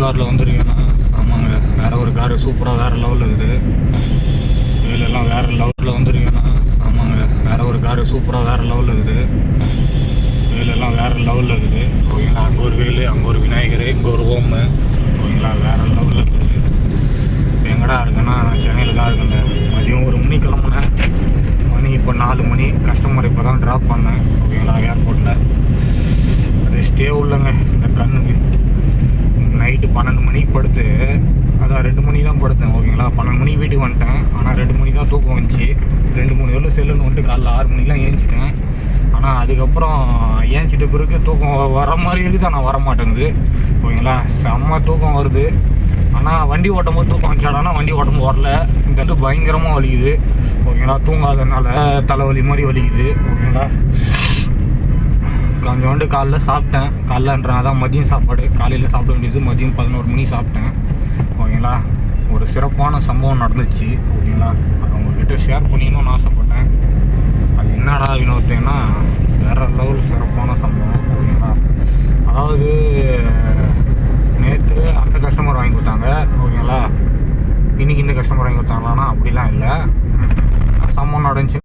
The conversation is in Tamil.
காரில் வந்துருக்கேண்ணா. ஆமாங்க, வேறு ஒரு காரு சூப்பராக வேறு லெவலில் இருக்குது. வேலையெல்லாம் வேறு லெவலில் வந்துருக்கேண்ணா. ஆமாங்க, வேறு ஒரு காரு சூப்பராக வேறு லெவலில் இருக்குது. வேலையெல்லாம் வேறு லெவலில் இருக்குது. ஓகேங்களா, அங்கே ஒரு வேலு, அங்கே ஒரு விநாயகர், இங்கே ஒரு ஓமு. ஓகேங்களா, வேறு லெவலில் இருக்குது. இப்போ எங்கடா இருக்குன்னா நான் சென்னையில் தான் இருக்குங்க. மதியம் ஒரு மணி கிளம்புனேன். மணி இப்போ 4 மணி. கஸ்டமர் இப்போ தான் ட்ராப் பண்ணேன். ஓகேங்களா, ஏர்போர்ட்டில் ரெஸ்ட்டே உள்ளங்க இந்த கண்ணுக்கு. நைட்டு 12 மணிக்கு படுத்து, அதான் 2 மணி தான் படுத்தேன். ஓகேங்களா, 12 மணிக்கு வீட்டுக்கு வந்துட்டேன். ஆனால் 2 மணி தான் தூக்கம் வந்துச்சு. 2-3 வேலை செல்லுன்னு வந்துட்டு காலைல 6 மணிக்கெலாம் ஏஞ்சிட்டேன். ஆனால் அதுக்கப்புறம் ஏஞ்சிட்ட பிறகு தூக்கம் வர மாதிரி இருக்குது, ஆனால் வர மாட்டேங்குது. ஓகேங்களா, செம்ம தூக்கம் வருது. ஆனால் வண்டி ஓட்டும் போது தூக்கம் வந்துச்சாடானா வண்டி ஓட்டும் வரல. இந்த வந்து பயங்கரமாக வலிக்குது. ஓகேங்களா, தூங்காதனால தலைவலி மாதிரி வலிக்குது. ஓகேங்களா, கொஞ்சோண்டு காலைல சாப்பிட்டேன். காலைலன்றாங்க தான் மதியம் சாப்பாடு. காலையில் சாப்பிட வேண்டியது மதியம் 11 மணி சாப்பிட்டேன். ஓகேங்களா, ஒரு சிறப்பான சம்பவம் நடந்துச்சு. ஓகேங்களா, அதை உங்கள்கிட்ட ஷேர் பண்ணிக்கணும்னு ஆசைப்பட்டேன். அது என்னடா வினோத்தேன்னா வேறு லெவல் சிறப்பான சம்பவம். ஓகேங்களா, அதாவது நேற்று அந்த கஸ்டமர் வாங்கி கொடுத்தாங்க. ஓகேங்களா, இன்றைக்கி இந்த கஸ்டமர் வாங்கி கொடுத்தாங்களான்னா அப்படிலாம் இல்லை. சம்பவம் நடந்துச்சு.